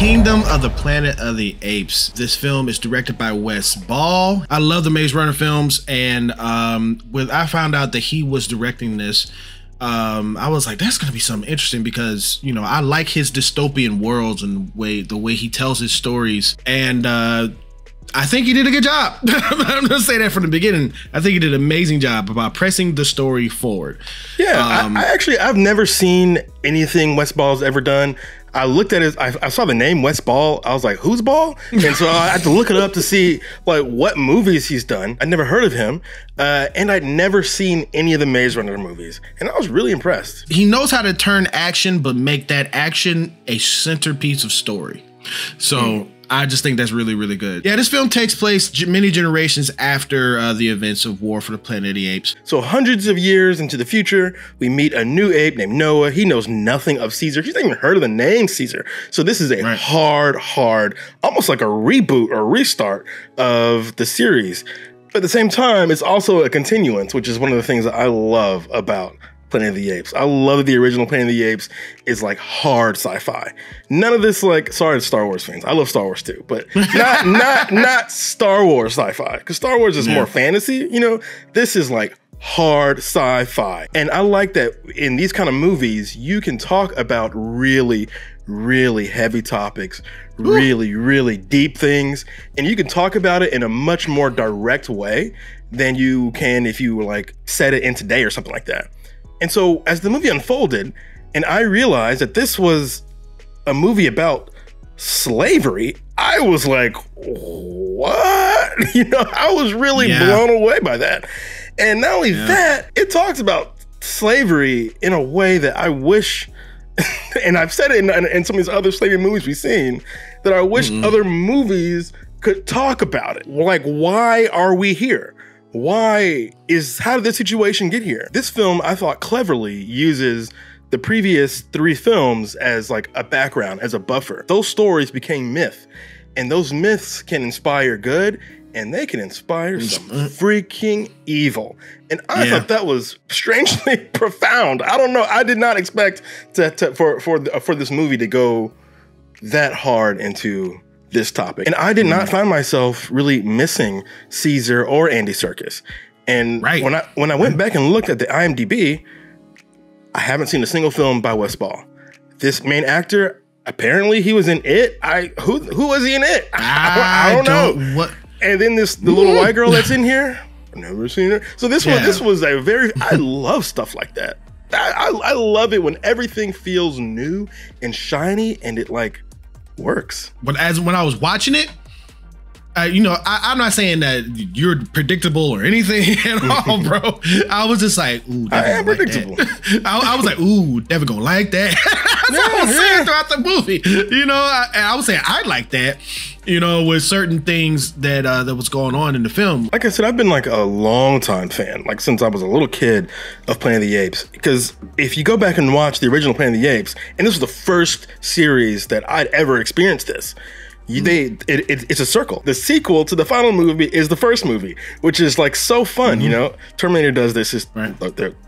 Kingdom of the Planet of the Apes. This film is directed by Wes Ball. I love the Maze Runner films, and when I found out that he was directing this, I was like, that's gonna be something interesting because, you know, I like his dystopian worlds and the way he tells his stories, and I think he did a good job. I'm gonna say that from the beginning. I think he did an amazing job about pressing the story forward. Yeah, I've never seen anything Wes Ball's ever done. I looked at I saw the name Wes Ball. I was like, who's Ball? And so I had to look it up to see like what movies he's done. I'd never heard of him. And I'd never seen any of the Maze Runner movies. And I was really impressed. He knows how to turn action, but make that action a centerpiece of story. So I just think that's really, really good. Yeah, this film takes place many generations after the events of War for the Planet of the Apes. So hundreds of years into the future, we meet a new ape named Noah. He knows nothing of Caesar. He's not even heard of the name Caesar. So this is a hard, almost like a reboot or restart of the series. But at the same time, it's also a continuance, which is one of the things that I love about Planet of the Apes. I love that the original Planet of the Apes is like hard sci-fi. None of this, like, sorry to Star Wars fans. I love Star Wars too, but not Star Wars sci-fi, because Star Wars is more fantasy. You know, this is like hard sci-fi, and I like that in these kind of movies you can talk about really, really heavy topics, really deep things, and you can talk about it in a much more direct way than you can if you like set it in today or something like that. And so as the movie unfolded, and I realized that this was a movie about slavery, I was like, what? You know, I was really blown away by that. And not only that, it talks about slavery in a way that I wish, and I've said it in some of these other slavery movies we've seen, that I wish other movies could talk about it. Like, why are we here? How did this situation get here? This film, I thought, cleverly uses the previous 3 films as like a background, as a buffer. Those stories became myth, and those myths can inspire good, and they can inspire some freaking evil. And I thought that was strangely profound. I don't know. I did not expect for this movie to go that hard into this topic. And I did not find myself really missing Caesar or Andy Serkis. And when I went back and looked at the IMDb, I haven't seen a single film by Wes Ball. This main actor, apparently he was in It. Who was he in It? I don't know. What? And then the little white girl that's in here, I've never seen her. So this was a very, I love stuff like that. I love it when everything feels new and shiny and it like works. But when I was watching it, you know, I'm not saying that you're predictable or anything at all, bro. I was just like, ooh, I am predictable. I was like, ooh, Devin gonna like that. That's what I was saying throughout the movie. You know, I was saying I like that, you know, with certain things that that was going on in the film. Like I said, I've been like a long time fan, like since I was a little kid, of Planet of the Apes. Because if you go back and watch the original Planet of the Apes, and this was the first series that I'd ever experienced this, it's a circle. The sequel to the final movie is the first movie, which is like so fun. You know, Terminator does this. Is you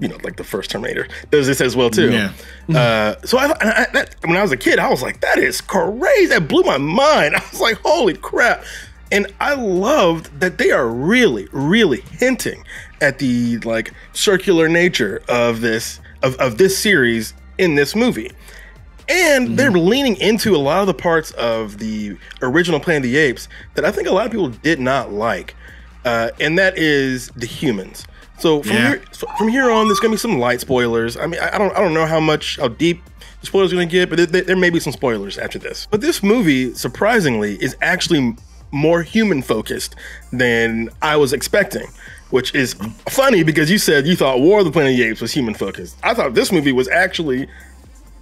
know, like the first Terminator does this as well too. So when I was a kid, I was like, that is crazy. That blew my mind. I was like, holy crap. And I loved that they are really, really hinting at the like circular nature of this series in this movie. And they're leaning into a lot of the parts of the original Planet of the Apes that I think a lot of people did not like. And that is the humans. So from here on, there's gonna be some light spoilers. I mean, I don't know how deep the spoilers are gonna get, but there may be some spoilers after this. But this movie, surprisingly, is actually more human focused than I was expecting, which is funny because you said you thought War of the Planet of the Apes was human focused. I thought this movie was actually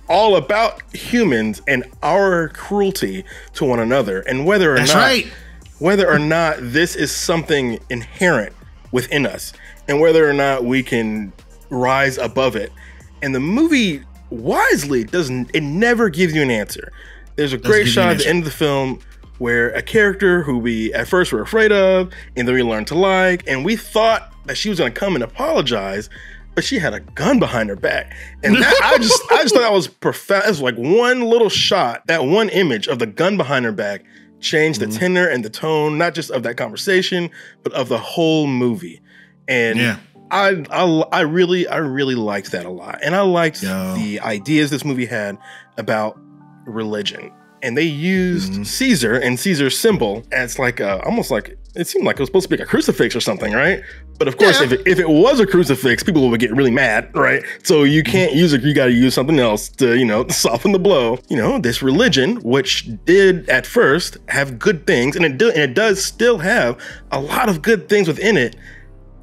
all about humans and our cruelty to one another, and whether or not this is something inherent within us, and whether or not we can rise above it. And the movie wisely it never gives you an answer. There's a great shot at the end of the film where a character who we at first were afraid of and then we learned to like, and we thought that she was going to come and apologize, but she had a gun behind her back. And that, I just thought that was profound. It was like one little shot, that one image of the gun behind her back changed the tenor and the tone, not just of that conversation, but of the whole movie. And I really liked that a lot. And I liked the ideas this movie had about religion. And they used Caesar and Caesar's symbol as like almost like, it seemed like it was supposed to be like a crucifix or something, right? But of course, if it was a crucifix, people would get really mad, right? So you can't use it. You got to use something else to, you know, soften the blow. You know, this religion, which did at first have good things, and it does still have a lot of good things within it.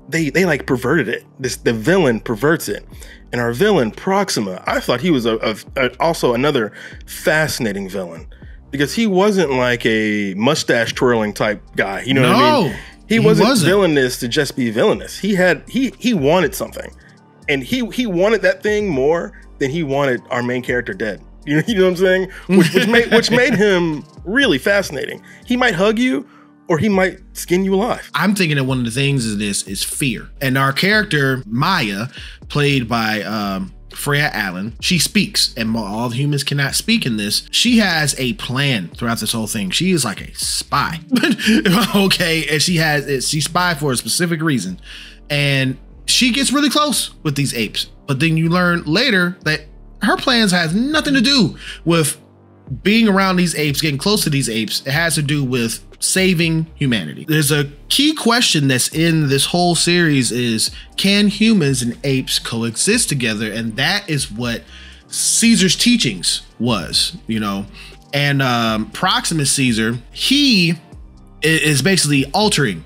They like perverted it. The villain perverts it. And our villain, Proxima, I thought he was also another fascinating villain, because he wasn't like a mustache twirling type guy. You know what I mean? He wasn't villainous to just be villainous. He wanted something, and he wanted that thing more than he wanted our main character dead. You know what I'm saying? Which made him really fascinating. He might hug you, or he might skin you alive. I'm thinking that one of the things of this is fear. And our character, Maya, played by Freya Allen, she speaks, and all humans cannot speak in this. She has a plan throughout this whole thing. She is like a spy, okay? And she spied for a specific reason. And she gets really close with these apes. But then you learn later that her plans has nothing to do with being around these apes, getting close to these apes. It has to do with saving humanity. There's a key question that's in this whole series is, can humans and apes coexist together? And that is what Caesar's teachings was, you know. And Proximus Caesar, he is basically altering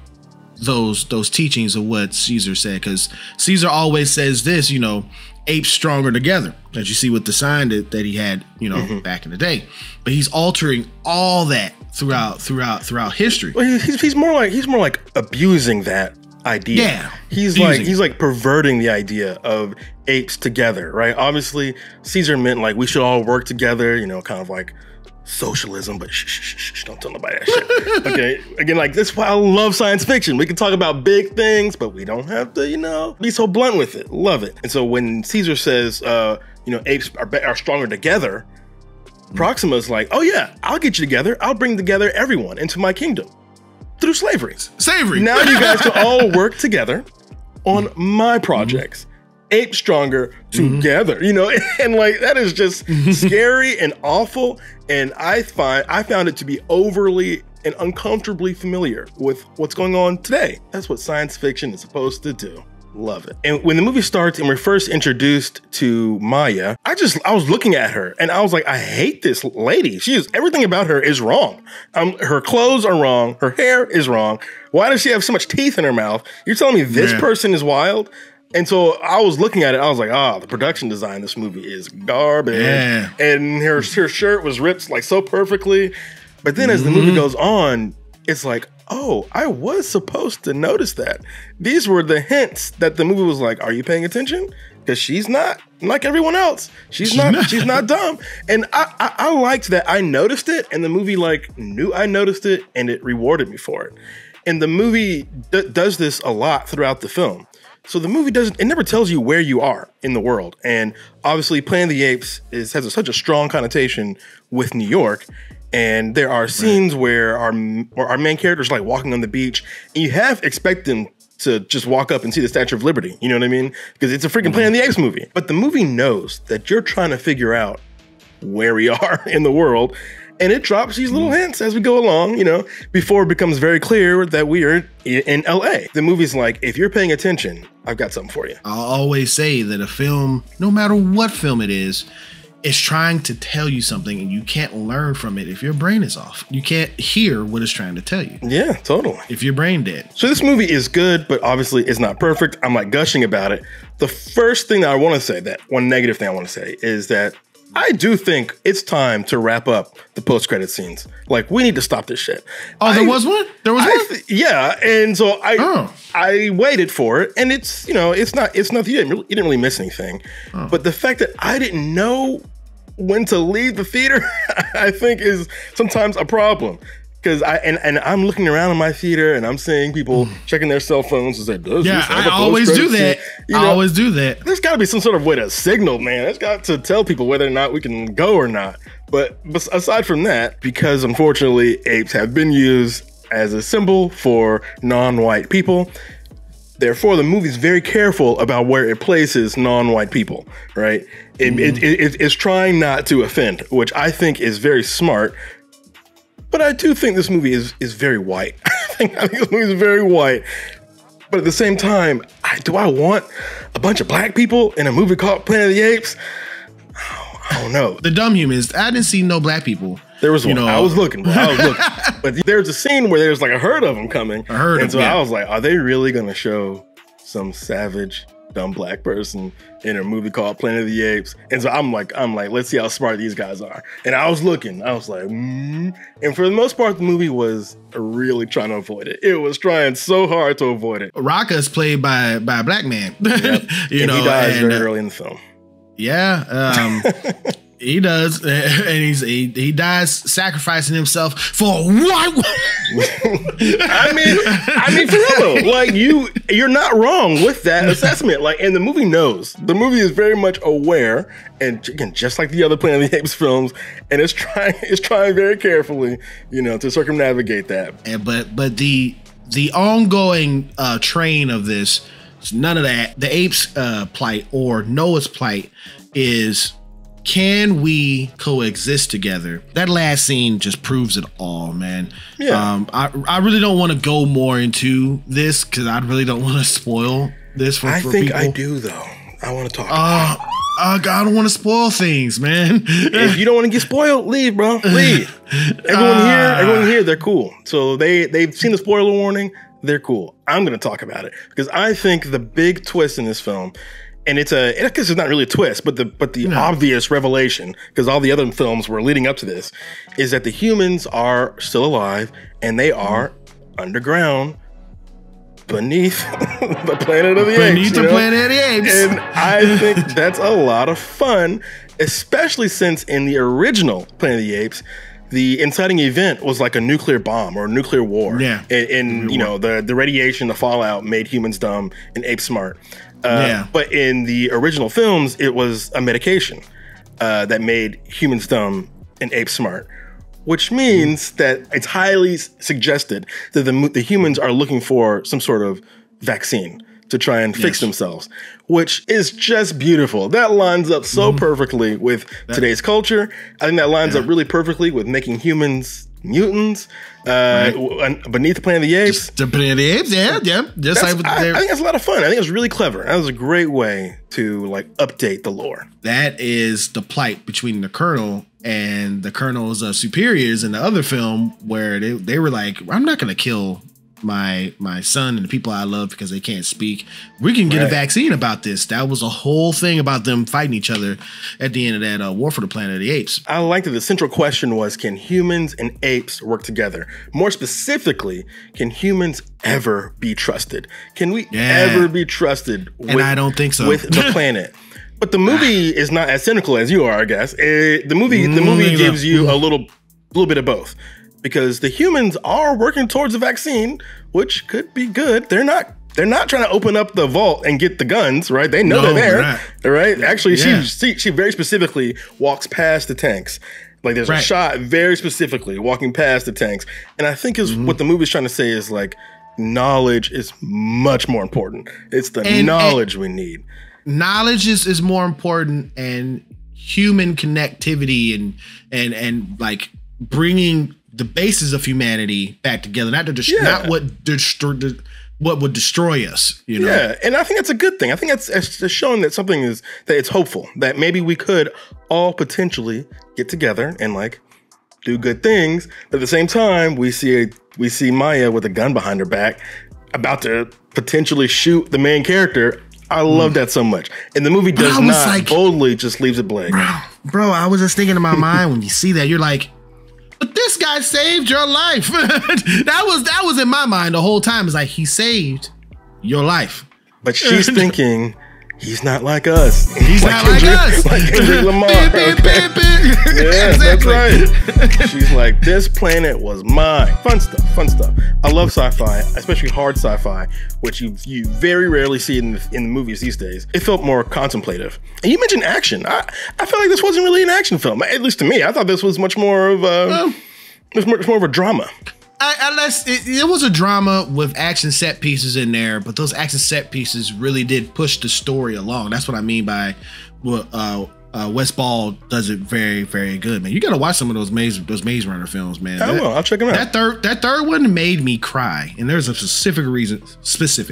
those teachings of what Caesar said, because Caesar always says this, you know, apes stronger together, as you see with the sign that he had, you know, back in the day. But he's altering all that throughout history. Well, he's more like abusing that idea. Yeah, he's like perverting the idea of apes together, right? Obviously, Caesar meant like we should all work together, you know, kind of like socialism, but shh, don't tell nobody that shit. Okay, again, like this is why I love science fiction. We can talk about big things, but we don't have to, you know, be so blunt with it. Love it. And so when Caesar says, you know, apes are stronger together, Proxima's like, oh yeah, I'll get you together. I'll bring together everyone into my kingdom through slavery. Now you guys can all work together on my projects. Ape stronger together, you know, and like that is just scary and awful. And I found it to be overly and uncomfortably familiar with what's going on today. That's what science fiction is supposed to do. Love it. And when the movie starts and we're first introduced to Maya, I was looking at her and I was like, I hate this lady. Everything about her is wrong. Her clothes are wrong. Her hair is wrong. Why does she have so much teeth in her mouth? You're telling me this person is wild? And so I was looking at it, I was like, the production design in this movie is garbage. Yeah. And her shirt was ripped like so perfectly. But then as the movie goes on, it's like, oh, I was supposed to notice that. These were the hints that the movie was like, are you paying attention? Because she's not like everyone else. She's not dumb. And I liked that I noticed it, and the movie like knew I noticed it, and it rewarded me for it. And the movie does this a lot throughout the film. So the movie it never tells you where you are in the world. And obviously Planet of the Apes has such a strong connotation with New York. And there are scenes where our main character's like walking on the beach, and you half expect them to just walk up and see the Statue of Liberty. You know what I mean? Because it's a freaking Planet of the Apes movie. But the movie knows that you're trying to figure out where we are in the world. And it drops these little hints as we go along, you know, before it becomes very clear that we are in LA. The movie's like, if you're paying attention, I've got something for you. I'll always say that a film, no matter what film it is trying to tell you something, and you can't learn from it if your brain is off. You can't hear what it's trying to tell you. Yeah, totally. If your brain dead. So this movie is good, but obviously it's not perfect. I'm like gushing about it. The first thing that I want to say, that one negative thing I want to say, is that I do think it's time to wrap up the post-credit scenes. Like, we need to stop this shit. Oh, there was one? There was one? Yeah, and so I waited for it, and it's, you know, it's not, you didn't really miss anything. Oh. But the fact that I didn't know when to leave the theater, I think is sometimes a problem. Because I'm looking around in my theater and I'm seeing people checking their cell phones and say, I always do that. I always do that. There's got to be some sort of way to signal, man. There's got to tell people whether or not we can go or not. But aside from that, because unfortunately apes have been used as a symbol for non-white people, therefore the movie's very careful about where it places non-white people, right? It's trying not to offend, which I think is very smart. But I do think this movie is very white. I think this movie is very white. But at the same time, do I want a bunch of black people in a movie called Planet of the Apes? I don't know. The dumb humans. I didn't see no black people. There was one. I was looking. But there's a scene where there's like a herd of them coming. I was like, are they really going to show some savage, dumb black person in a movie called Planet of the Apes? And so I'm like, let's see how smart these guys are. And I was looking. I was like, And for the most part, the movie was really trying to avoid it. It was trying so hard to avoid it. Raka is played by a black man. Yep. He dies very early in the film. Yeah. He does, and he dies sacrificing himself for what? I mean, for real, like you're not wrong with that assessment. Like, and the movie knows. The movie is very much aware, and again, just like the other Planet of the Apes films, and it's trying very carefully, to circumnavigate that. And but the ongoing train of this, none of that. The apes' plight or Noah's plight is, can we coexist together? That last scene just proves it all, man. Yeah. I really don't want to go more into this because I really don't want to spoil this for people. I think I do, though. I want to talk about it. I don't want to spoil things, man. If you don't want to get spoiled, leave, bro. Leave. Everyone here, they're cool. So they've seen the spoiler warning. They're cool. I'm going to talk about it because I think the big twist in this film, and it's not really a twist, but the obvious revelation, because all the other films were leading up to this, is that the humans are still alive and they are underground beneath the Planet of the Apes. Beneath the Planet of the Apes. And I think that's a lot of fun, especially since in the original Planet of the Apes, the inciting event was like a nuclear bomb or a nuclear war. Yeah. And the radiation, the fallout made humans dumb and apes smart. But in the original films, it was a medication that made humans dumb and apes smart, which means that it's highly suggested that the humans are looking for some sort of vaccine to try and fix themselves, which is just beautiful. That lines up so perfectly with today's culture. I think that lines up really perfectly with making humans mutants beneath the Planet of the Apes. The Planet of the Apes, yeah. I think that's a lot of fun. I think it's really clever. That was a great way to update the lore. That is the plight between the Colonel and the Colonel's superiors in the other film, where they were like, I'm not going to kill my son and the people I love because they can't speak. We can get a vaccine about this. That was a whole thing about them fighting each other at the end of that War for the Planet of the Apes. I like that the central question was, can humans and apes work together? More specifically, can humans ever be trusted? Can we ever be trusted I don't think so. With the planet? But the movie is not as cynical as you are, I guess. The movie gives you a little bit of both. Because the humans are working towards a vaccine, which could be good. They're not trying to open up the vault and get the guns, right? They know they're there, right? Actually, she very specifically walks past the tanks. Like there's a shot very specifically walking past the tanks. And I think what the movie's trying to say is knowledge is much more important. It's the knowledge we need. Knowledge is more important, and human connectivity and bringing the basis of humanity back together, not what would destroy us, Yeah, and I think that's a good thing. I think that's showing that that it's hopeful, that maybe we could all potentially get together and do good things. But at the same time, we see Maya with a gun behind her back, about to potentially shoot the main character. I love that so much. And the movie does not boldly just leaves it blank. Bro, I was just thinking in my mind, when you see that, you're like, but this guy saved your life. that was in my mind the whole time. It's like, he saved your life. But she's thinking he's not like us. He's not like us. Like Kendrick Lamar. Yeah, exactly. That's right. She's like, this planet was mine. Fun stuff, fun stuff. I love sci-fi, especially hard sci-fi, which you very rarely see in the movies these days. It felt more contemplative. And you mentioned action. I felt like this wasn't really an action film, at least to me. I thought this was much more of a, more of a drama. It was a drama with action set pieces in there, but those action set pieces really did push the story along. That's what I mean by what Wes Ball does it very, very good, man. You got to watch some of those Maze Runner films, man. I will. I'll check them out. That third one made me cry, and there's a specific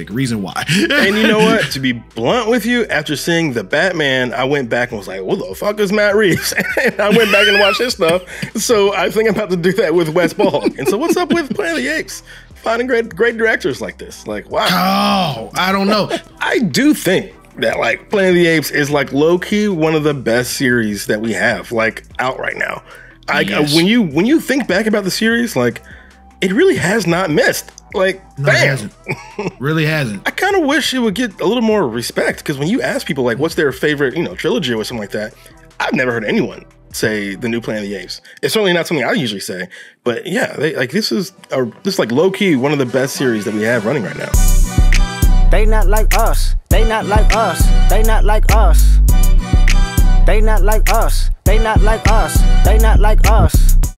reason why. And you know what? To be blunt with you, after seeing the Batman, I went back and was like, "What the fuck is Matt Reeves?" And I went back and watched his stuff. So I think I'm about to do that with Wes Ball. And so, what's up with Planet of the Apes? Finding great directors like this, like wow. Oh, I don't know. I do think that like Planet of the Apes is like low key one of the best series that we have like out right now. Yes. When you think back about the series, like it really has not missed. Like, no, bam. it hasn't. Really hasn't. I kind of wish it would get a little more respect, because when you ask people like what's their favorite, trilogy or something like that, I've never heard anyone say the new Planet of the Apes. It's certainly not something I usually say, but yeah, this is like low key one of the best series that we have running right now. They not like us. They not like us. They not like us. They not like us. They not like us. They not like us.